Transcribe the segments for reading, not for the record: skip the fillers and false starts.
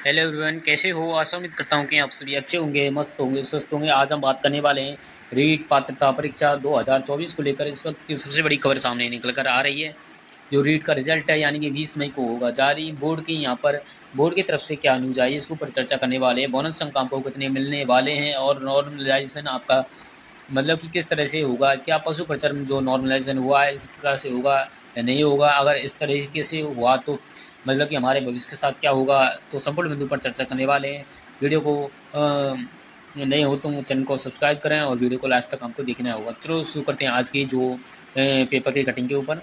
Hello everyone, कैसे हो? आशा उम्मीद करता हूँ कि आप सभी अच्छे होंगे, मस्त होंगे, स्वस्थ होंगे। आज हम बात करने वाले हैं रीट पात्रता परीक्षा 2024 को लेकर। इस वक्त की सबसे बड़ी खबर सामने निकल कर आ रही है। जो रीट का रिजल्ट है यानी कि 20 मई को होगा जारी। बोर्ड की यहाँ पर बोर्ड की तरफ से क्या न्यूज आई इसके ऊपर चर्चा करने वाले हैं। बोनस अंक आपको कितने मिलने वाले हैं और नॉर्मलाइजेशन आपका मतलब कि किस तरह से होगा, क्या पशु प्रचर्म जो नॉर्मलाइजेशन हुआ है इस प्रकार से होगा या नहीं होगा। अगर इस तरीके से हुआ तो मतलब कि हमारे भविष्य के साथ क्या होगा, तो संपूर्ण बिंदु पर चर्चा करने वाले हैं। वीडियो को नए हो तो चैनल को सब्सक्राइब करें और वीडियो को लास्ट तक आपको देखना होगा। चलो शुरू करते हैं आज की जो पेपर की कटिंग के ऊपर।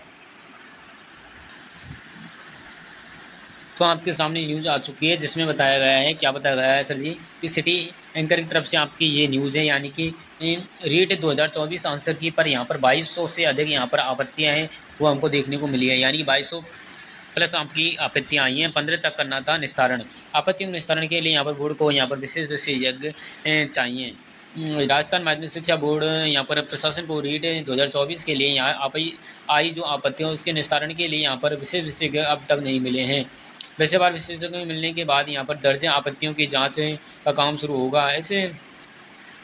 तो आपके सामने न्यूज आ चुकी है जिसमें बताया गया है, क्या बताया गया है सर जी, कि सिटी एंकर की तरफ से आपकी ये न्यूज़ है यानी कि रीट 2024 आंसर की पर यहाँ पर 2200 से अधिक यहाँ पर आपत्तियाँ हैं वो हमको देखने को मिली है। यानी कि 2200 प्लस आपकी आपत्तियाँ आई हैं। 15 तक करना था निस्तारण। आपत्तियों के निस्तारण के लिए यहाँ पर बोर्ड को यहाँ पर विशेष विशेषज्ञ चाहिए। राजस्थान माध्यमिक शिक्षा बोर्ड यहाँ पर प्रशासन को रीट 2024 के लिए यहाँ आई जो आपत्तियाँ उसके निस्तारण के लिए यहाँ पर विशेष विशेषज्ञ अब तक नहीं मिले हैं। पेशेवर विशेषज्ञों के मिलने के बाद यहाँ पर दर्ज आपत्तियों की जांच का काम शुरू होगा। ऐसे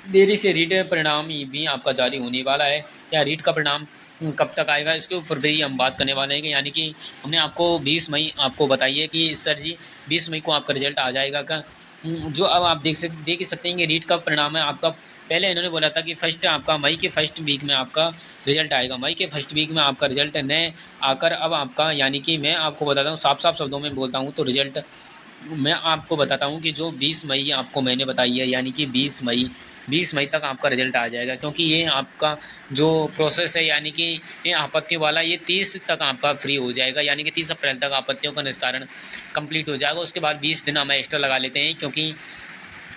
देरी से रीट परिणाम भी आपका जारी होने वाला है। या रीट का परिणाम कब तक आएगा इसके ऊपर भी हम बात करने वाले हैं कि यानी कि हमने आपको 20 मई आपको बताई है कि सर जी 20 मई को आपका रिजल्ट आ जाएगा का। जो अब आप देख ही सकते हैं कि रीट का परिणाम है आपका। पहले इन्होंने बोला था कि फर्स्ट आपका मई के फर्स्ट वीक में आपका रिजल्ट आएगा। मई के फर्स्ट वीक में आपका रिजल्ट न आकर अब आपका यानी कि मैं आपको बताता हूँ, साफ साफ शब्दों में बोलता हूँ तो रिजल्ट मैं आपको बताता हूँ कि जो 20 मई आपको मैंने बताई है यानी कि 20 मई तक आपका रिजल्ट आ जाएगा। क्योंकि ये आपका जो प्रोसेस है यानी कि ये आपत्तियों वाला ये 30 तक आपका फ्री हो जाएगा। यानी कि 30 अप्रैल तक आपत्तियों का निस्तारण कंप्लीट हो जाएगा। उसके बाद 20 दिन हम एक्स्ट्रा लगा लेते हैं क्योंकि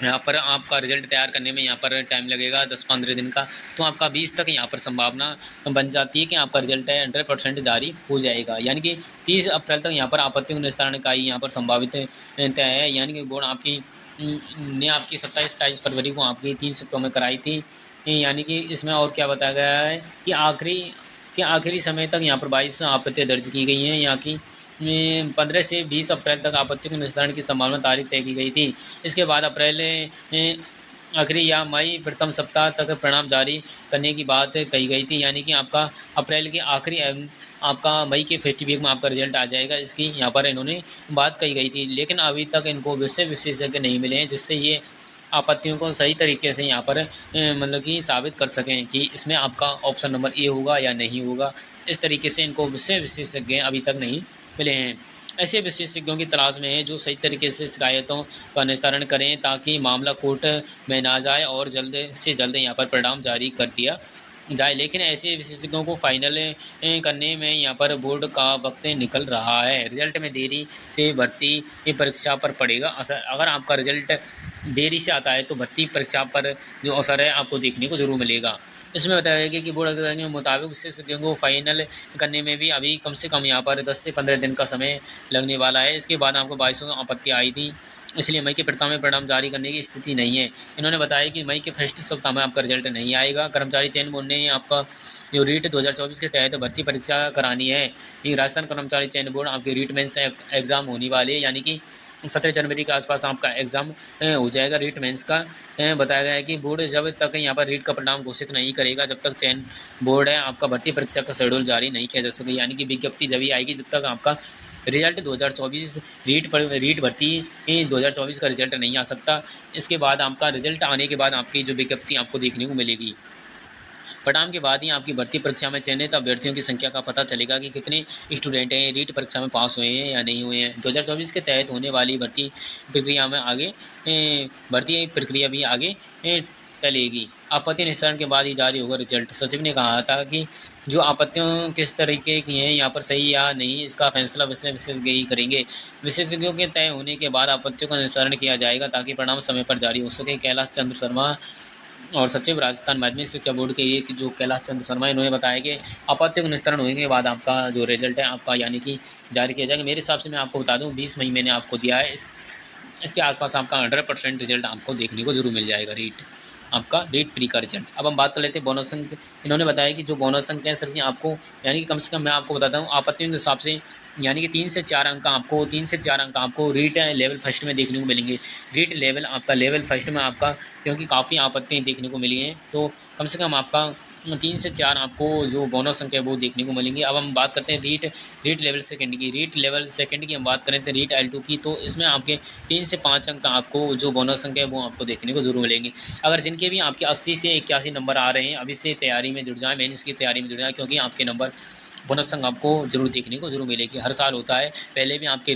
यहाँ पर आपका रिजल्ट तैयार करने में यहाँ पर टाइम लगेगा 10-15 दिन का। तो आपका 20 तक यहाँ पर संभावना बन जाती है कि आपका रिजल्ट है 100% जारी हो जाएगा। यानी कि 30 अप्रैल तक यहाँ पर आपत्तियों के निस्तारण का ही यहाँ पर संभावित तय है। यानी कि बोर्ड आपकी ने आपकी 27-28 फरवरी को आपकी 3 शिफ्टों में कराई थी। यानी कि इसमें और क्या बताया गया है कि आखिरी समय तक यहाँ पर 22 आपत्तियाँ दर्ज की गई हैं। यहाँ की 15 से 20 अप्रैल तक आपत्तियों के निस्तारण की संभावना तारीख तय की गई थी। इसके बाद अप्रैल आखिरी या मई प्रथम सप्ताह तक परिणाम जारी करने की बात कही गई थी। यानी कि आपका अप्रैल के आखिरी आपका मई के फर्स्ट वीक में आपका रिजल्ट आ जाएगा, इसकी यहाँ पर इन्होंने बात कही गई थी। लेकिन अभी तक इनको विशेषज्ञ नहीं मिले हैं जिससे ये आपत्तियों को सही तरीके से यहाँ पर मतलब कि साबित कर सकें कि इसमें आपका ऑप्शन नंबर ए होगा या नहीं होगा। इस तरीके से इनको विशेषज्ञ अभी तक नहीं मिले हैं। ऐसे विशेषज्ञों की तलाश में है जो सही तरीके से शिकायतों का निस्तारण करें ताकि मामला कोर्ट में ना जाए और जल्द से जल्द यहाँ पर परिणाम जारी कर दिया जाए। लेकिन ऐसे विशेषज्ञों को फाइनल करने में यहाँ पर बोर्ड का वक्त निकल रहा है। रिजल्ट में देरी से भर्ती परीक्षा पर पड़ेगा असर। अगर आपका रिजल्ट देरी से आता है तो भर्ती परीक्षा पर जो असर है आपको देखने को जरूर मिलेगा। इसमें बताया गया कि बोर्ड अधिकारियों के मुताबिक विशेषज्ञों को फाइनल करने में भी अभी कम से कम यहाँ पर 10 से 15 दिन का समय लगने वाला है। इसके बाद आपको 2200 आपत्ति आई थी, इसलिए मई के प्रथम में परिणाम जारी करने की स्थिति नहीं है। इन्होंने बताया कि मई के फर्स्ट सप्ताह में आपका रिजल्ट नहीं आएगा। कर्मचारी चयन बोर्ड ने आपका जो रीट 2024 के तहत भर्ती परीक्षा करानी है। ये राजस्थान कर्मचारी चयन बोर्ड आपके रीट मेंस एग्जाम होने वाले यानी कि 17 जनवरी के आसपास आपका एग्जाम हो जाएगा रीट मेंस का। बताया गया है कि बोर्ड जब तक यहाँ पर रीट का परिणाम घोषित नहीं करेगा जब तक चयन बोर्ड है आपका भर्ती परीक्षा का शेड्यूल जारी नहीं किया जा सके। यानी कि विज्ञप्ति जब ही आएगी जब तक आपका रिजल्ट 2024 रीट भर्ती 2024 का रिजल्ट नहीं आ सकता। इसके बाद आपका रिजल्ट आने के बाद आपकी जो विज्ञप्ति आपको देखने को मिलेगी। परिणाम के बाद ही आपकी भर्ती परीक्षा में चयनित अभ्यर्थियों की संख्या का पता चलेगा कि कितने स्टूडेंट हैं रीट परीक्षा में पास हुए हैं या नहीं हुए हैं। 2024 के तहत होने वाली भर्ती प्रक्रिया में आगे भर्ती प्रक्रिया भी आगे चलेगी। आपत्ति निस्तारण के बाद ही जारी होगा रिजल्ट। सचिव ने कहा था कि जो आपत्तियों किस तरीके की हैं यहाँ पर सही या नहीं इसका फैसला विशेषज्ञ ही करेंगे। विशेषज्ञों के तय होने के बाद आपत्तियों का निस्तारण किया जाएगा ताकि परिणाम समय पर जारी हो सके। कैलाश चंद्र शर्मा और सचिव राजस्थान माध्यमिक शिक्षा बोर्ड के एक जो कैलाश चंद्र शर्मा इन्होंने बताया कि आपत्तियों का निस्तारण होने के बाद आपका जो रिजल्ट है आपका यानी कि जारी किया जाएगा। मेरे हिसाब से मैं आपको बता दूं 20 मई मैंने आपको दिया है। इसके आसपास आपका 100% रिजल्ट आपको देखने को जरूर मिल जाएगा आपका रीट प्री का रिजल्ट। अब हम बात कर लेते हैं बोनस अंक। इन्होंने बताया कि जो बोनस अंक है सर जी आपको यानी कि कम से कम मैं आपको बताता हूँ आपत्तियों के हिसाब से यानी कि 3 से 4 अंक आपको रीट लेवल फर्स्ट में देखने को मिलेंगे। रीट लेवल आपका लेवल फर्स्ट में आपका, क्योंकि काफ़ी आपत्तियाँ देखने को मिली हैं, तो कम से कम आपका 3 से 4 आपको जो बोनस अंक है वो देखने को मिलेंगे। अब हम बात करते हैं रीट लेवल सेकंड की। रीट लेवल सेकंड की हम बात करें तो रीट L2 की, तो इसमें आपके 3 से 5 अंक आपको जो बोनस अंक है वो आपको देखने को ज़रूर मिलेंगे। अगर जिनके भी आपके 80 से 81 नंबर आ रहे हैं, अभी से तैयारी में जुट जाएँ, मेंस की तैयारी में जुट जाएँ, क्योंकि आपके नंबर बोनस अंक आपको ज़रूर देखने को ज़रूर मिलेगी। हर साल होता है, पहले भी आपके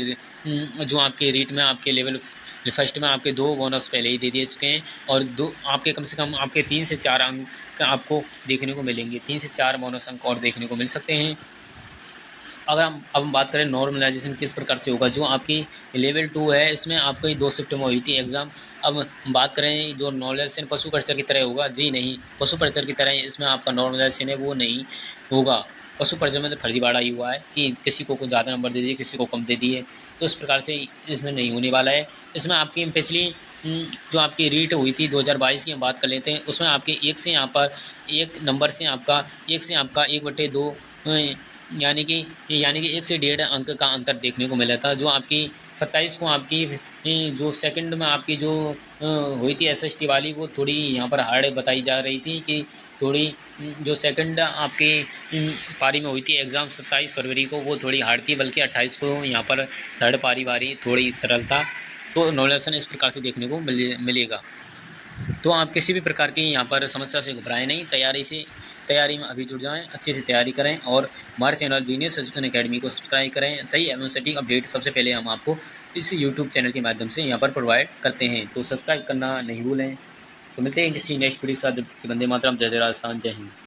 जो आपके रीट में आपके लेवल फर्स्ट में आपके 2 बोनस पहले ही दे दिए चुके हैं, और 2 आपके कम से कम आपके 3 से 4 अंक आपको देखने को मिलेंगे। 3 से 4 बोनस अंक और देखने को मिल सकते हैं। अगर हम अब हम बात करें नॉर्मलाइजेशन किस प्रकार से होगा, जो आपकी लेवल 2 है, इसमें आपकी 2 शिफ्ट में हुई थी एग्ज़ाम। अब हम बात करें जो नॉर्मलाइजेशन पशु परिचर की तरह होगा, जी नहीं, पशु परिचर की तरह इसमें आपका नॉर्मलाइजेशन है वो नहीं होगा। पशु परिचर में तो फर्जीवाड़ा ही हुआ है कि किसी को कुछ ज़्यादा नंबर दे दिए, किसी को कम दे दिए, तो इस प्रकार से इसमें नहीं होने वाला है। इसमें आपकी पिछली जो आपकी रीट हुई थी 2022 की हम बात कर लेते हैं, उसमें आपके 1 से यहाँ पर 1 नंबर से आपका 1 से आपका 1/2 यानी कि 1 से 1.5 अंक का अंतर देखने को मिला था। जो आपकी 27 को आपकी जो सेकंड में आपकी जो हुई थी एसएसटी वाली, वो थोड़ी यहाँ पर हार्ड बताई जा रही थी कि थोड़ी जो सेकंड आपकी पारी में हुई थी एग्ज़ाम 27 फरवरी को, वो थोड़ी हार्ड थी, बल्कि 28 को यहाँ पर थर्ड पारी वारी थोड़ी सरल था। तो नॉलेसन इस प्रकार से देखने को मिलेगा। तो आप किसी भी प्रकार की यहाँ पर समस्या से घबराएं नहीं, तैयारी में अभी जुट जाएं, अच्छे से तैयारी करें, और हमारे चैनल जीनियस एजुकेशन एकेडमी को सब्सक्राइब करें। सही एवं सटीक अपडेट सबसे पहले हम आपको इस यूट्यूब चैनल के माध्यम से यहाँ पर प्रोवाइड करते हैं, तो सब्सक्राइब करना नहीं भूलें। तो मिलते हैं किसी नेक्स्ट वीडियो के साथ। जब तक के वंदे मातरम, जय जय राजस्थान, जय हिंद।